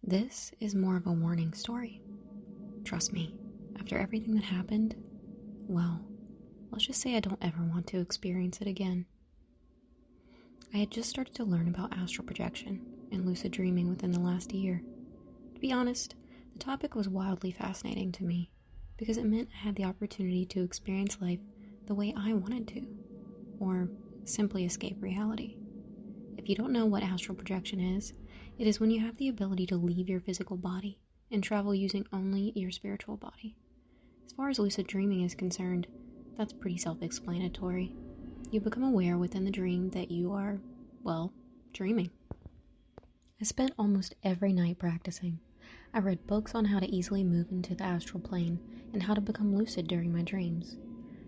This is more of a warning story. Trust me, after everything that happened, well, let's just say I don't ever want to experience it again. I had just started to learn about astral projection and lucid dreaming within the last year. To be honest, the topic was wildly fascinating to me because it meant I had the opportunity to experience life the way I wanted to, or simply escape reality. If you don't know what astral projection is, it is when you have the ability to leave your physical body and travel using only your spiritual body. As far as lucid dreaming is concerned, that's pretty self-explanatory. You become aware within the dream that you are, dreaming. I spent almost every night practicing. I read books on how to easily move into the astral plane and how to become lucid during my dreams.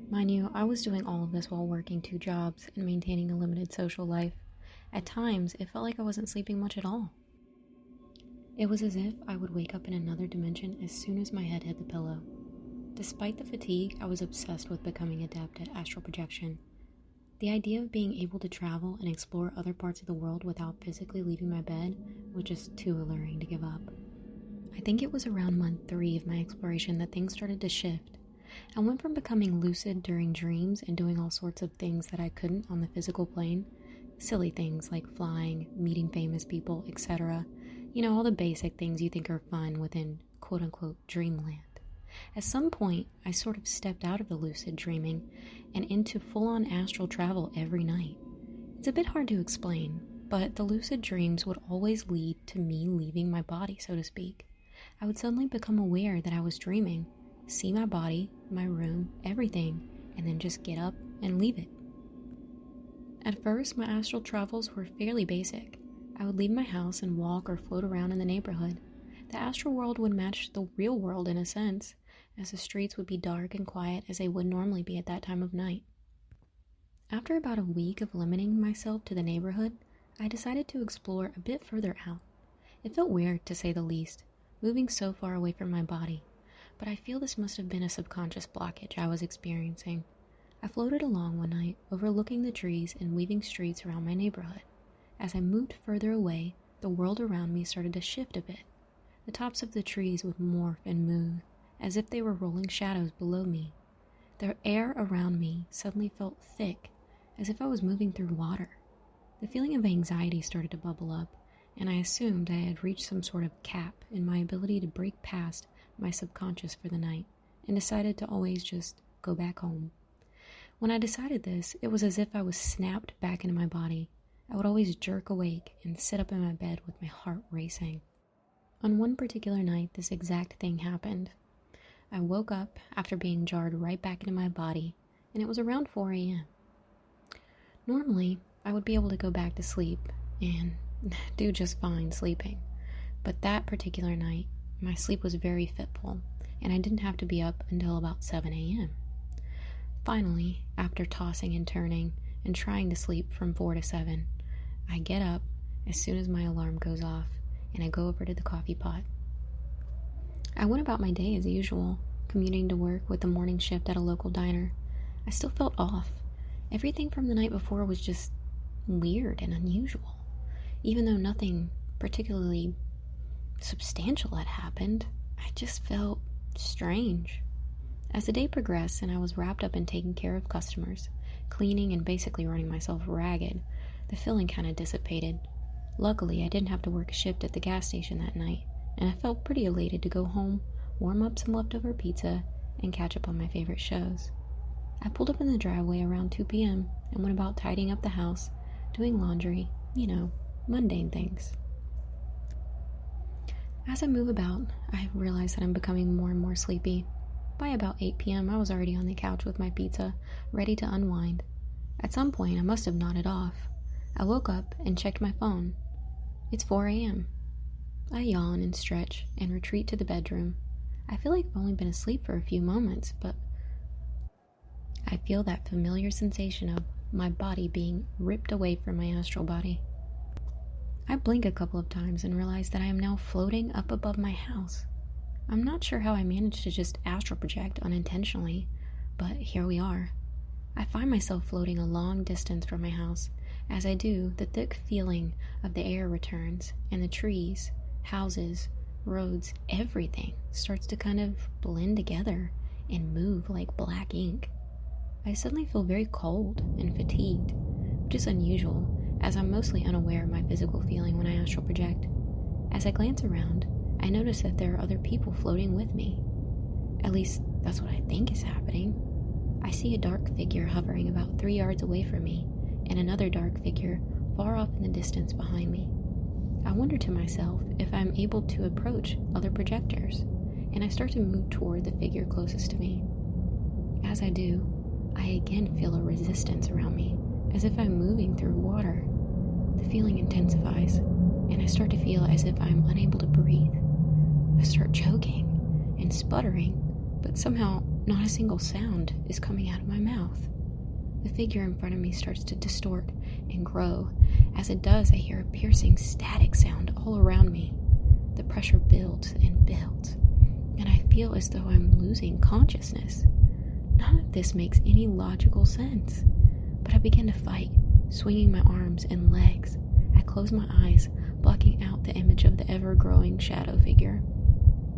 Mind you, I was doing all of this while working 2 jobs and maintaining a limited social life. At times, it felt like I wasn't sleeping much at all. It was as if I would wake up in another dimension as soon as my head hit the pillow. Despite the fatigue, I was obsessed with becoming adept at astral projection. The idea of being able to travel and explore other parts of the world without physically leaving my bed was just too alluring to give up. I think it was around month 3 of my exploration that things started to shift. I went from becoming lucid during dreams and doing all sorts of things that I couldn't on the physical plane, silly things like flying, meeting famous people, etc. All the basic things you think are fun within quote-unquote dreamland. At some point, I sort of stepped out of the lucid dreaming and into full-on astral travel every night. It's a bit hard to explain, but the lucid dreams would always lead to me leaving my body, so to speak. I would suddenly become aware that I was dreaming, see my body, my room, everything, and then just get up and leave it. At first, my astral travels were fairly basic. I would leave my house and walk or float around in the neighborhood. The astral world would match the real world in a sense, as the streets would be dark and quiet as they would normally be at that time of night. After about a week of limiting myself to the neighborhood, I decided to explore a bit further out. It felt weird, to say the least, moving so far away from my body, but I feel this must have been a subconscious blockage I was experiencing. I floated along one night, overlooking the trees and weaving streets around my neighborhood. As I moved further away, the world around me started to shift a bit. The tops of the trees would morph and move, as if they were rolling shadows below me. The air around me suddenly felt thick, as if I was moving through water. The feeling of anxiety started to bubble up, and I assumed I had reached some sort of cap in my ability to break past my subconscious for the night, and decided to always just go back home. When I decided this, it was as if I was snapped back into my body. I would always jerk awake and sit up in my bed with my heart racing. On one particular night, this exact thing happened. I woke up after being jarred right back into my body, and it was around 4 a.m. Normally, I would be able to go back to sleep and do just fine sleeping, but that particular night, my sleep was very fitful, and I didn't have to be up until about 7 a.m. Finally, after tossing and turning and trying to sleep from 4 to 7, I get up as soon as my alarm goes off, and I go over to the coffee pot. I went about my day as usual, commuting to work with the morning shift at a local diner. I still felt off. Everything from the night before was just weird and unusual. Even though nothing particularly substantial had happened, I just felt strange. As the day progressed and I was wrapped up in taking care of customers, cleaning and basically running myself ragged, the feeling kind of dissipated. Luckily, I didn't have to work a shift at the gas station that night, and I felt pretty elated to go home, warm up some leftover pizza, and catch up on my favorite shows. I pulled up in the driveway around 2 p.m. and went about tidying up the house, doing laundry, mundane things. As I move about, I realize that I'm becoming more and more sleepy. By about 8 p.m., I was already on the couch with my pizza, ready to unwind. At some point, I must have nodded off. I woke up and checked my phone. It's 4 a.m. I yawn and stretch and retreat to the bedroom. I feel like I've only been asleep for a few moments, but I feel that familiar sensation of my body being ripped away from my astral body. I blink a couple of times and realize that I am now floating up above my house. I'm not sure how I managed to just astral project unintentionally, but here we are. I find myself floating a long distance from my house. As I do, the thick feeling of the air returns, and the trees, Houses, roads, everything starts to kind of blend together and move like black ink. I suddenly feel very cold and fatigued, which is unusual, as I'm mostly unaware of my physical feeling when I astral project. As I glance around, I notice that there are other people floating with me. At least, that's what I think is happening. I see a dark figure hovering about 3 yards away from me, and another dark figure far off in the distance behind me. I wonder to myself if I'm able to approach other projectors, and I start to move toward the figure closest to me. As I do, I again feel a resistance around me, as if I'm moving through water. The feeling intensifies, and I start to feel as if I'm unable to breathe. I start choking and sputtering, but somehow not a single sound is coming out of my mouth. The figure in front of me starts to distort and grow. As it does, I hear a piercing static sound all around me. The pressure builds and builds, and I feel as though I'm losing consciousness. None of this makes any logical sense, but I begin to fight, swinging my arms and legs. I close my eyes, blocking out the image of the ever-growing shadow figure,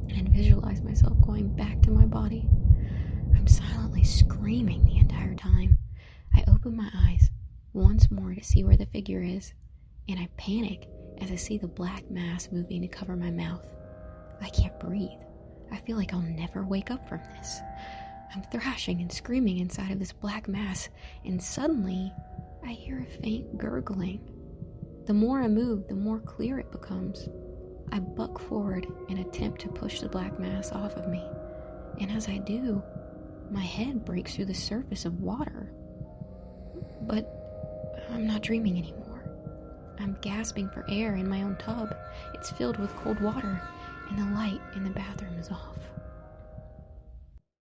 and visualize myself going back to my body. I'm silently screaming the entire time. I open my eyes once more to see where the figure is, and I panic as I see the black mass moving to cover my mouth. I can't breathe. I feel like I'll never wake up from this. I'm thrashing and screaming inside of this black mass, and suddenly, I hear a faint gurgling. The more I move, the more clear it becomes. I buck forward and attempt to push the black mass off of me, and as I do, my head breaks through the surface of water. But I'm not dreaming anymore. I'm gasping for air in my own tub. It's filled with cold water, and the light in the bathroom is off.